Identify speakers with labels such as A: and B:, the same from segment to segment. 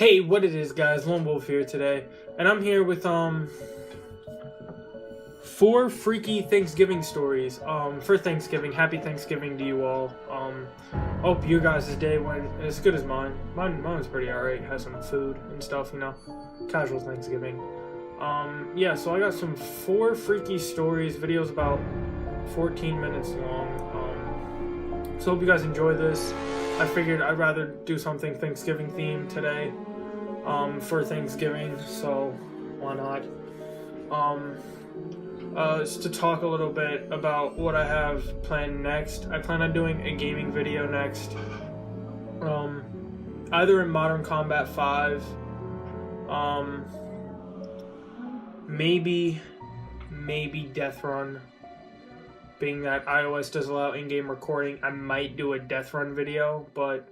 A: Hey, what it is, guys? Lone Wolf here today, and I'm here with 4 freaky Thanksgiving stories. For Thanksgiving, happy Thanksgiving to you all. Hope you guys' day went as good as mine. Mine was pretty alright. Had some food and stuff, casual Thanksgiving. Yeah. So I got some 4 freaky stories, videos about 14 minutes long. So hope you guys enjoy this. I figured I'd rather do something Thanksgiving themed today. For Thanksgiving, so why not? Just to talk a little bit about what I have planned next. I plan on doing a gaming video next. Either in Modern Combat 5, maybe Death Run. Being that iOS does allow in-game recording, I might do a Death Run video, but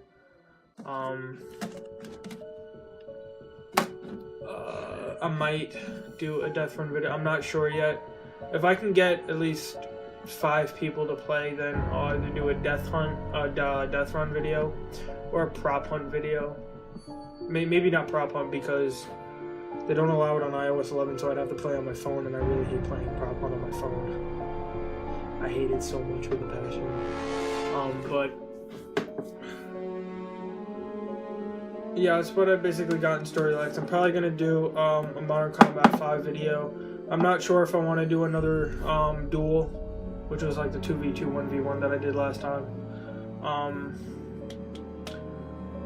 A: I might do a Death Run video. I'm not sure yet. If I can get at least 5 people to play, then I'll either do a Death Run video or a Prop Hunt video. Maybe not Prop Hunt because they don't allow it on iOS 11, so I'd have to play on my phone, and I really hate playing Prop Hunt on my phone. I hate it so much with a passion. But yeah, that's what I basically got in Storylines. I'm probably gonna do a Modern Combat 5 video. I'm not sure if I want to do another duel, which was like the 2v2 1v1 that I did last time,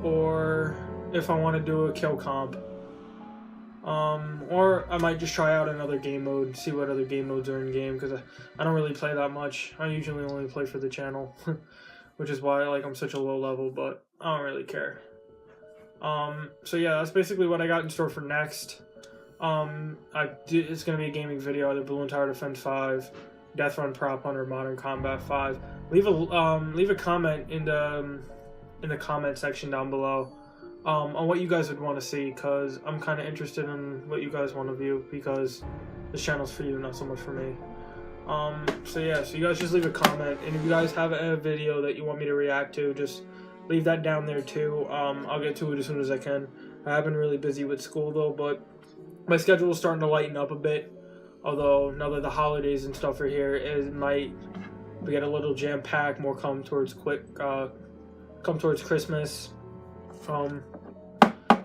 A: or if I want to do a kill comp, or I might just try out another game mode, see what other game modes are in game, because I don't really play that much. I usually only play for the channel, which is why I'm such a low level, but I don't really care. So yeah, that's basically what I got in store for next. It's gonna be a gaming video, either Balloon Tower Defense 5, Death Run, Prop Hunter, Modern Combat 5. Leave a comment in the comment section down below on what you guys would want to see, because I'm kind of interested in what you guys want to view, because this channel's for you, not so much for me. So yeah, so you guys just leave a comment, and if you guys have a video that you want me to react to, just leave that down there too. I'll get to it as soon as I can. I have been really busy with school though, but my schedule is starting to lighten up a bit. Although now that the holidays and stuff are here, it might get a little jam-packed, more come towards Christmas. And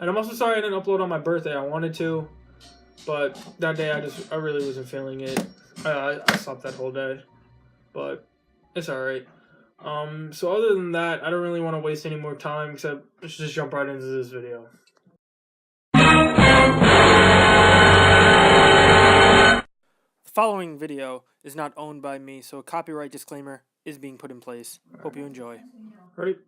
A: I'm also sorry I didn't upload on my birthday. I wanted to, but that day I really wasn't feeling it. I slept that whole day, but it's alright. So other than that, I don't really want to waste any more time, except let's just jump right into this video. The following video is not owned by me, so a copyright disclaimer is being put in place. Hope you enjoy. Ready?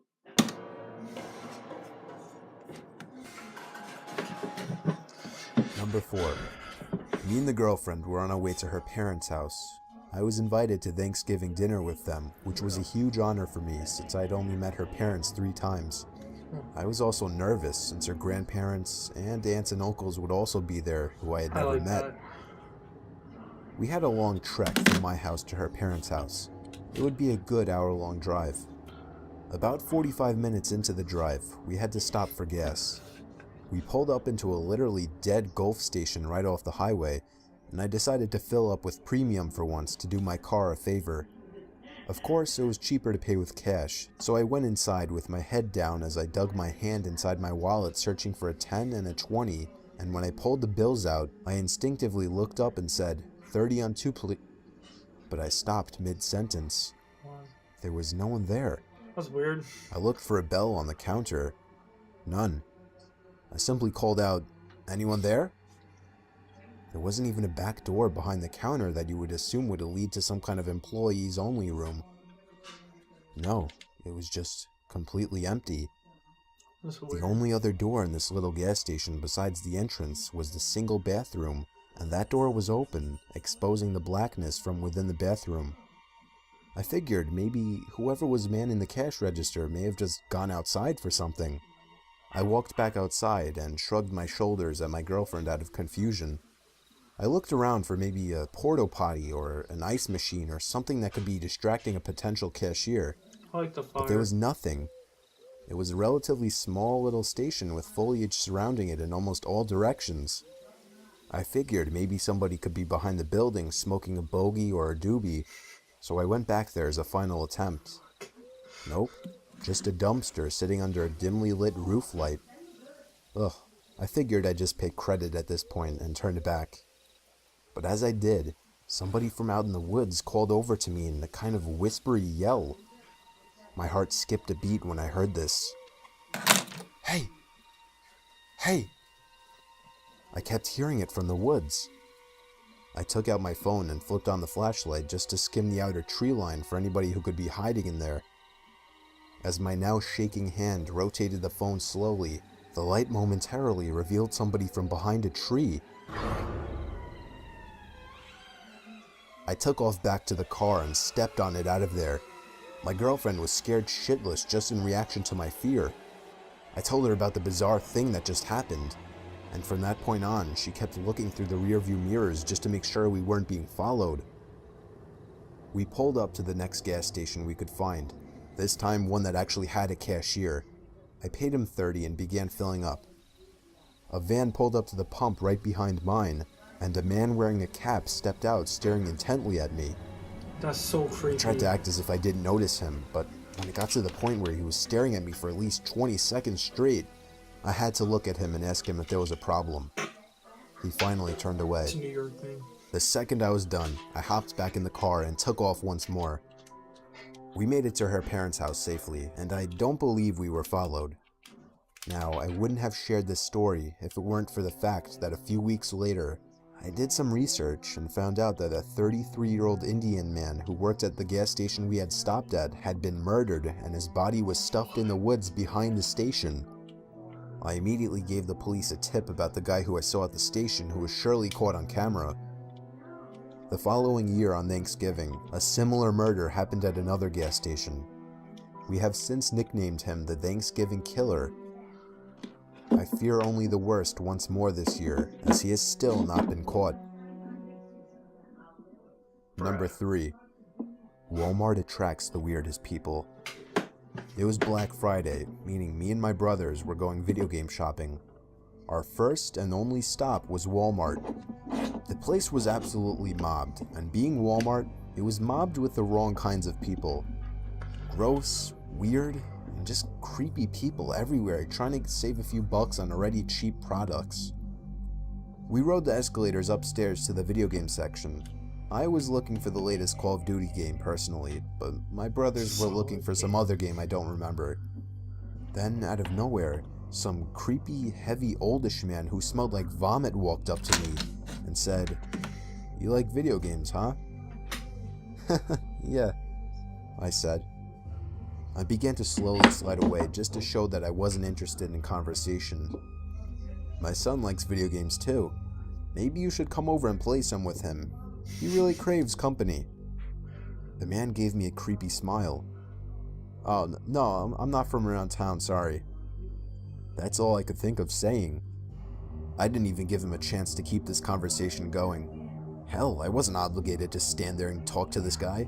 B: Number 4. Me and the girlfriend were on our way to her parents' house. I was invited to Thanksgiving dinner with them, which was a huge honor for me since I'd only met her parents 3 times. I was also nervous since her grandparents and aunts and uncles would also be there who I had never met. We had a long trek from my house to her parents' house. It would be a good hour-long drive. About 45 minutes into the drive, we had to stop for gas. We pulled up into a literally dead Gulf station right off the highway, and I decided to fill up with premium for once to do my car a favor. Of course, it was cheaper to pay with cash, so I went inside with my head down as I dug my hand inside my wallet searching for a 10 and a 20, and when I pulled the bills out, I instinctively looked up and said, 30 on 2 please. But I stopped mid-sentence. There was no one there.
A: That's weird.
B: I looked for a bell on the counter. None. I simply called out, anyone there? There wasn't even a back door behind the counter that you would assume would lead to some kind of employees-only room. No, it was just completely empty. The only other door in this little gas station besides the entrance was the single bathroom, and that door was open, exposing the blackness from within the bathroom. I figured maybe whoever was manning the cash register may have just gone outside for something. I walked back outside and shrugged my shoulders at my girlfriend out of confusion. I looked around for maybe a porta potty or an ice machine or something that could be distracting a potential cashier.
A: I like the fire.
B: But there was nothing. It was a relatively small little station with foliage surrounding it in almost all directions. I figured maybe somebody could be behind the building smoking a bogey or a doobie, so I went back there as a final attempt. Nope, just a dumpster sitting under a dimly lit roof light. Ugh, I figured I'd just pay credit at this point and turned back. But as I did, somebody from out in the woods called over to me in a kind of whispery yell. My heart skipped a beat when I heard this. Hey! Hey! I kept hearing it from the woods. I took out my phone and flipped on the flashlight just to skim the outer tree line for anybody who could be hiding in there. As my now shaking hand rotated the phone slowly, the light momentarily revealed somebody from behind a tree. I took off back to the car and stepped on it out of there. My girlfriend was scared shitless just in reaction to my fear. I told her about the bizarre thing that just happened, and from that point on, she kept looking through the rearview mirrors just to make sure we weren't being followed. We pulled up to the next gas station we could find, this time one that actually had a cashier. I paid him $30 and began filling up. A van pulled up to the pump right behind mine, and a man wearing a cap stepped out staring intently at me.
A: That's so creepy.
B: I tried to act as if I didn't notice him, but when it got to the point where he was staring at me for at least 20 seconds straight, I had to look at him and ask him if there was a problem. He finally turned away.
A: It's a New York thing.
B: The second I was done, I hopped back in the car and took off once more. We made it to her parents' house safely, and I don't believe we were followed. Now, I wouldn't have shared this story if it weren't for the fact that a few weeks later, I did some research and found out that a 33-year-old Indian man who worked at the gas station we had stopped at had been murdered and his body was stuffed in the woods behind the station. I immediately gave the police a tip about the guy who I saw at the station who was surely caught on camera. The following year on Thanksgiving, a similar murder happened at another gas station. We have since nicknamed him the Thanksgiving Killer. I fear only the worst once more this year, as he has still not been caught. Number 3. Walmart attracts the weirdest people. It was Black Friday, meaning me and my brothers were going video game shopping. Our first and only stop was Walmart. The place was absolutely mobbed, and being Walmart, it was mobbed with the wrong kinds of people. Gross, weird, and just creepy people everywhere trying to save a few bucks on already cheap products. We rode the escalators upstairs to the video game section. I was looking for the latest Call of Duty game personally, but my brothers were looking for some other game I don't remember. Then, out of nowhere, some creepy, heavy, oldish man who smelled like vomit walked up to me and said, "You like video games, huh?" "Yeah," I said. I began to slowly slide away just to show that I wasn't interested in conversation. "My son likes video games too. Maybe you should come over and play some with him. He really craves company." The man gave me a creepy smile. "Oh, no, I'm not from around town, sorry." That's all I could think of saying. I didn't even give him a chance to keep this conversation going. Hell, I wasn't obligated to stand there and talk to this guy.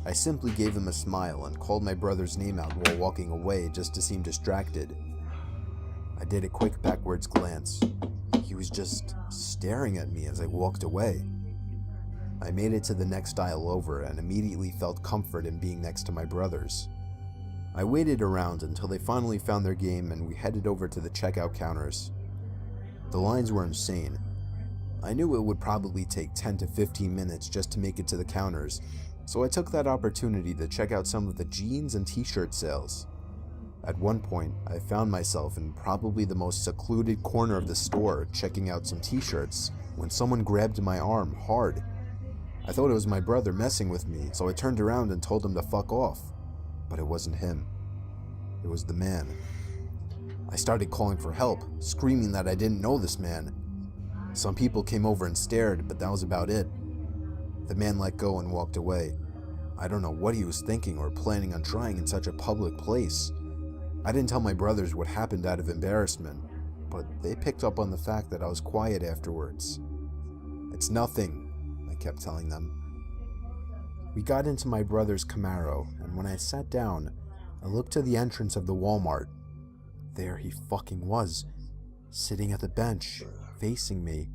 B: I simply gave him a smile and called my brother's name out while walking away just to seem distracted. I did a quick backwards glance. He was just staring at me as I walked away. I made it to the next aisle over and immediately felt comfort in being next to my brothers. I waited around until they finally found their game and we headed over to the checkout counters. The lines were insane. I knew it would probably take 10 to 15 minutes just to make it to the counters, so I took that opportunity to check out some of the jeans and t-shirt sales. At one point, I found myself in probably the most secluded corner of the store checking out some t-shirts when someone grabbed my arm hard. I thought it was my brother messing with me, so I turned around and told him to fuck off. But it wasn't him. It was the man. I started calling for help, screaming that I didn't know this man. Some people came over and stared, but that was about it. The man let go and walked away. I don't know what he was thinking or planning on trying in such a public place. I didn't tell my brothers what happened out of embarrassment, but they picked up on the fact that I was quiet afterwards. "It's nothing," I kept telling them. We got into my brother's Camaro, and when I sat down, I looked to the entrance of the Walmart. There he fucking was, sitting at the bench, facing me.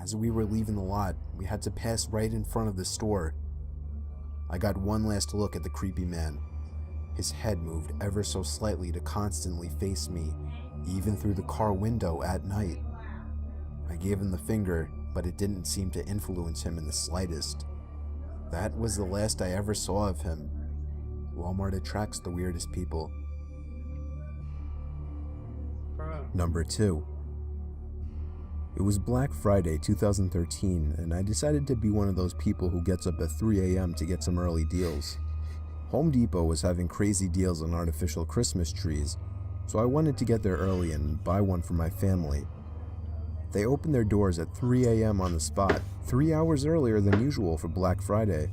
B: As we were leaving the lot, we had to pass right in front of the store. I got one last look at the creepy man. His head moved ever so slightly to constantly face me, even through the car window at night. I gave him the finger, but it didn't seem to influence him in the slightest. That was the last I ever saw of him. Walmart attracts the weirdest people. Number 2. It was Black Friday 2013, and I decided to be one of those people who gets up at 3 a.m. to get some early deals. Home Depot was having crazy deals on artificial Christmas trees, so I wanted to get there early and buy one for my family. They opened their doors at 3 a.m. on the spot, 3 hours earlier than usual for Black Friday.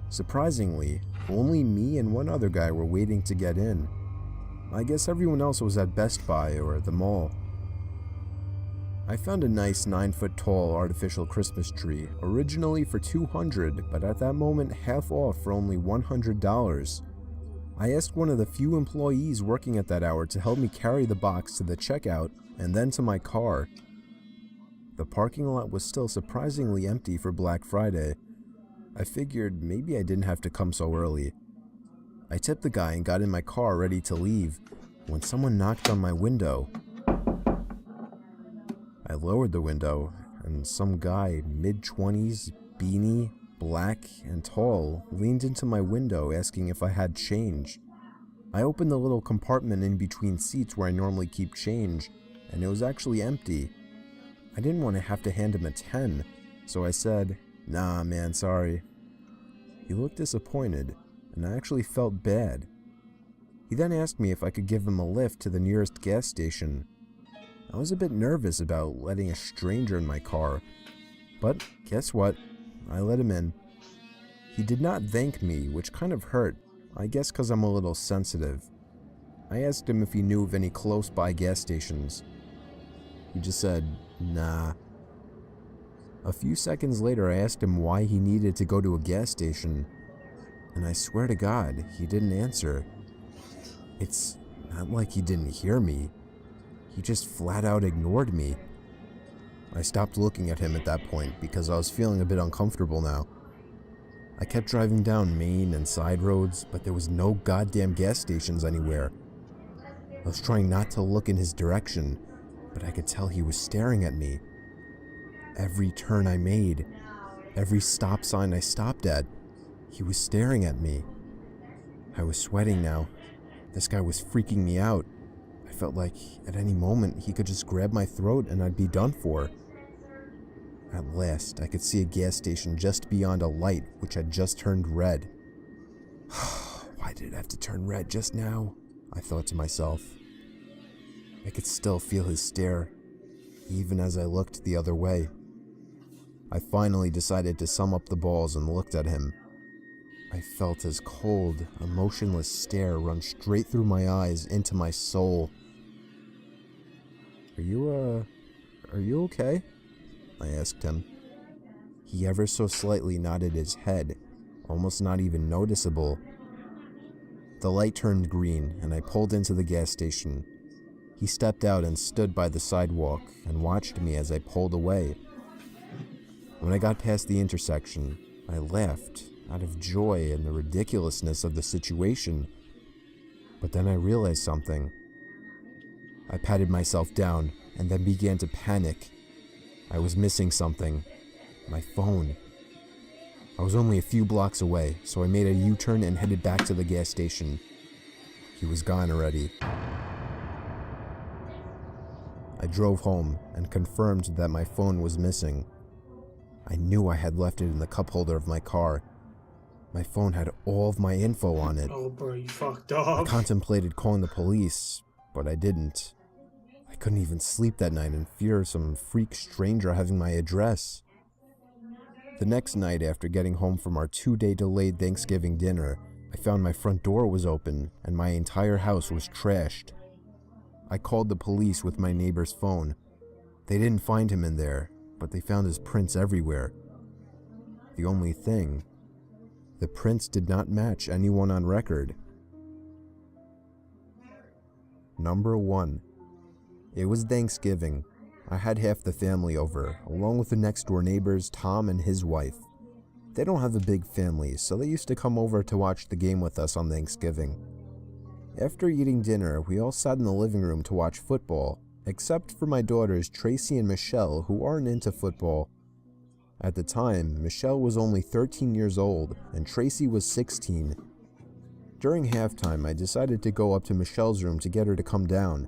B: Surprisingly, only me and one other guy were waiting to get in. I guess everyone else was at Best Buy or the mall. I found a nice 9-foot tall artificial Christmas tree, originally for $200, but at that moment half off for only $100. I asked one of the few employees working at that hour to help me carry the box to the checkout and then to my car. The parking lot was still surprisingly empty for Black Friday. I figured maybe I didn't have to come so early. I tipped the guy and got in my car ready to leave when someone knocked on my window. I lowered the window, and some guy, mid-20s, beanie, black, and tall, leaned into my window asking if I had change. I opened the little compartment in between seats where I normally keep change, and it was actually empty. I didn't want to have to hand him a 10, so I said, "Nah, man, sorry." He looked disappointed, and I actually felt bad. He then asked me if I could give him a lift to the nearest gas station. I was a bit nervous about letting a stranger in my car, but guess what? I let him in. He did not thank me, which kind of hurt, I guess because I'm a little sensitive. I asked him if he knew of any close-by gas stations. He just said, "Nah." A few seconds later, I asked him why he needed to go to a gas station, and I swear to God, he didn't answer. It's not like he didn't hear me. He just flat out ignored me. I stopped looking at him at that point because I was feeling a bit uncomfortable now. I kept driving down main and side roads, but there was no goddamn gas stations anywhere. I was trying not to look in his direction, but I could tell he was staring at me. Every turn I made, every stop sign I stopped at, he was staring at me. I was sweating now. This guy was freaking me out. I felt like at any moment he could just grab my throat and I'd be done for. At last, I could see a gas station just beyond a light which had just turned red. Why did it have to turn red just now? I thought to myself. I could still feel his stare, even as I looked the other way. I finally decided to sum up the balls and looked at him. I felt his cold, emotionless stare run straight through my eyes into my soul. Are you okay? I asked him. He ever so slightly nodded his head, almost not even noticeable. The light turned green, and I pulled into the gas station. He stepped out and stood by the sidewalk and watched me as I pulled away. When I got past the intersection, I laughed out of joy and the ridiculousness of the situation. But then I realized something. I patted myself down and then began to panic. I was missing something. My phone. I was only a few blocks away, so I made a U-turn and headed back to the gas station. He was gone already. I drove home and confirmed that my phone was missing. I knew I had left it in the cup holder of my car. My phone had all of my info on it.
A: Oh, bro, you fucked
B: I
A: up.
B: contemplated calling the police, but I didn't. I couldn't even sleep that night in fear of some freak stranger having my address. The next night, after getting home from our 2-day delayed Thanksgiving dinner, I found my front door was open and my entire house was trashed. I called the police with my neighbor's phone. They didn't find him in there, but they found his prints everywhere. The only thing, the prints did not match anyone on record. Number 1. It was Thanksgiving. I had half the family over, along with the next door neighbors, Tom and his wife. They don't have a big family, so they used to come over to watch the game with us on Thanksgiving. After eating dinner, we all sat in the living room to watch football, except for my daughters Tracy and Michelle, who aren't into football. At the time, Michelle was only 13 years old, and Tracy was 16. During halftime, I decided to go up to Michelle's room to get her to come down.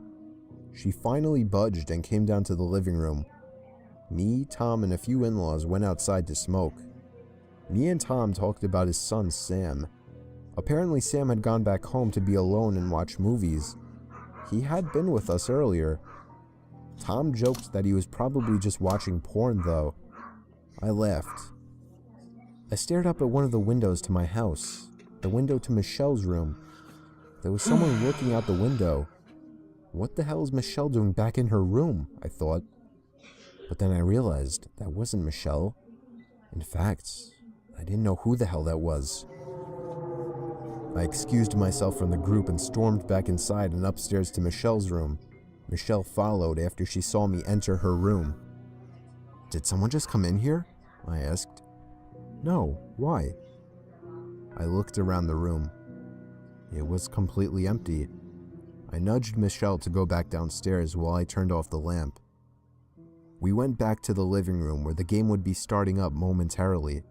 B: She finally budged and came down to the living room. Me, Tom, and a few in-laws went outside to smoke. Me and Tom talked about his son, Sam. Apparently, Sam had gone back home to be alone and watch movies. He had been with us earlier. Tom joked that he was probably just watching porn, though. I laughed. I stared up at one of the windows to my house, the window to Michelle's room. There was someone looking out the window. What the hell is Michelle doing back in her room? I thought. But then I realized that wasn't Michelle. In fact, I didn't know who the hell that was. I excused myself from the group and stormed back inside and upstairs to Michelle's room. Michelle followed after she saw me enter her room. "Did someone just come in here?" I asked. "No, why?" I looked around the room. It was completely empty. I nudged Michelle to go back downstairs while I turned off the lamp. We went back to the living room where the game would be starting up momentarily.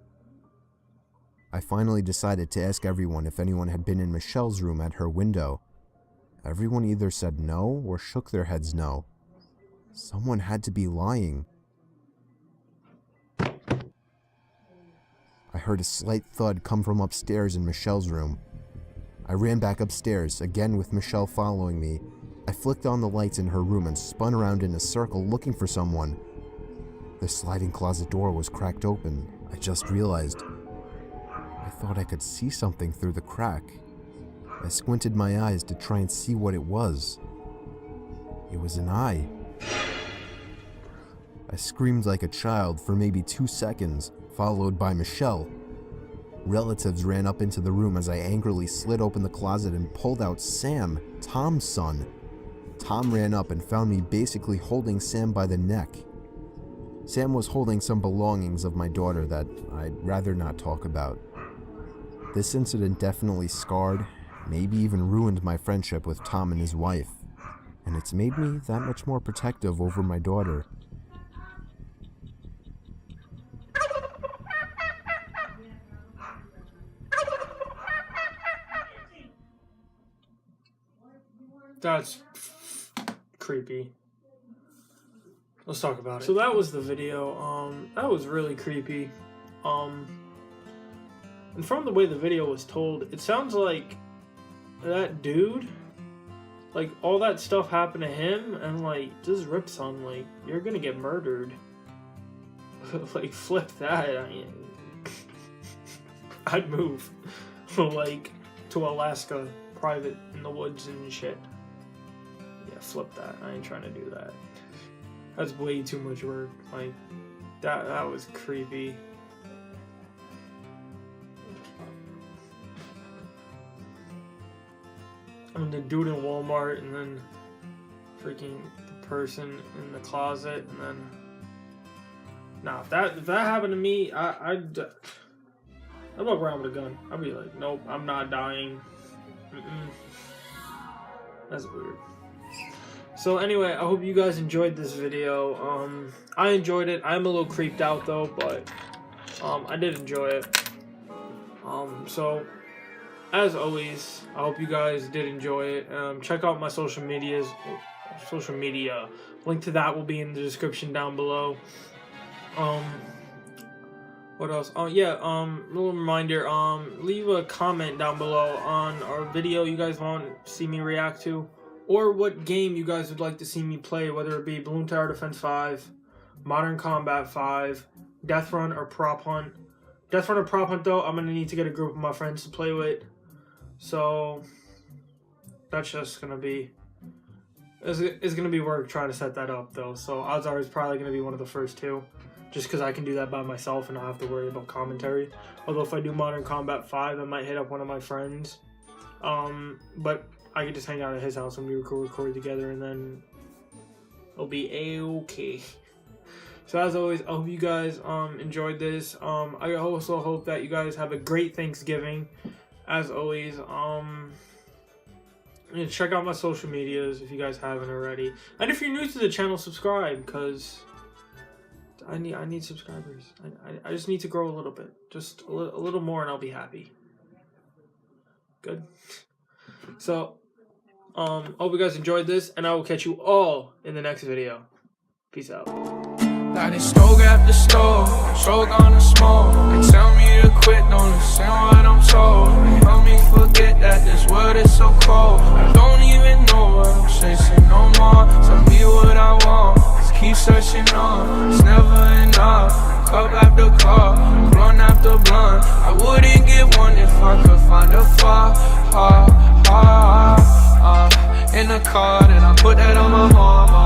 B: I finally decided to ask everyone if anyone had been in Michelle's room at her window. Everyone either said no or shook their heads no. Someone had to be lying. I heard a slight thud come from upstairs in Michelle's room. I ran back upstairs, again with Michelle following me. I flicked on the lights in her room and spun around in a circle looking for someone. The sliding closet door was cracked open. I just realized. I thought I could see something through the crack. I squinted my eyes to try and see what it was. It was an eye. I screamed like a child for maybe 2 seconds, followed by Michelle. Relatives ran up into the room as I angrily slid open the closet and pulled out Sam, Tom's son. Tom ran up and found me basically holding Sam by the neck. Sam was holding some belongings of my daughter that I'd rather not talk about. This incident definitely scarred, maybe even ruined my friendship with Tom and his wife, and it's made me that much more protective over my daughter.
A: That's creepy. Let's talk about it. So that was the video. That was really creepy. And from the way the video was told, it sounds like that dude, like all that stuff happened to him, and like just Rip Son, like you're gonna get murdered. Like flip that. I mean, I'd move like to Alaska, private in the woods and shit. Yeah, flip that. I ain't trying to do that. That's way too much work. Like that was creepy. I mean, the dude in Walmart, and then freaking the person in the closet, and then nah, if that happened to me, I'd walk around with a gun. I'd be like, nope, I'm not dying. That's weird. So anyway, I hope you guys enjoyed this video. I enjoyed it. I'm a little creeped out though, but I did enjoy it. So as always, I hope you guys did enjoy it. Check out my social media. Link to that will be in the description down below. What else? Oh yeah, little reminder, leave a comment down below on our video you guys want to see me react to, or what game you guys would like to see me play, whether it be Balloon Tower Defense 5, Modern Combat 5, Death Run, or Prop Hunt. Death Run or Prop Hunt though, I'm going to need to get a group of my friends to play with. So that's just going to be, it's going to be work trying to set that up though. So odds are it's probably going to be one of the first two, just because I can do that by myself and not have to worry about commentary. Although if I do Modern Combat 5, I might hit up one of my friends. But I could just hang out at his house and we record together, and then it'll be a-okay. So as always, I hope you guys enjoyed this. I also hope that you guys have a great Thanksgiving. As always, check out my social medias if you guys haven't already. And if you're new to the channel, subscribe, because I need subscribers. I just need to grow a little bit. Just a little more and I'll be happy. Good. So, hope you guys enjoyed this, and I will catch you all in the next video. Peace out.
C: Like they stroke after stroke, stroke on the smoke. They tell me to quit, don't listen what I'm told. They help me forget that this world is so cold. I don't even know what I'm chasing no more. Tell me what I want, just keep searching on. It's never enough, cup after cup, blunt after blunt. I wouldn't get one if I could find a far, in the car, and I put that on my mama.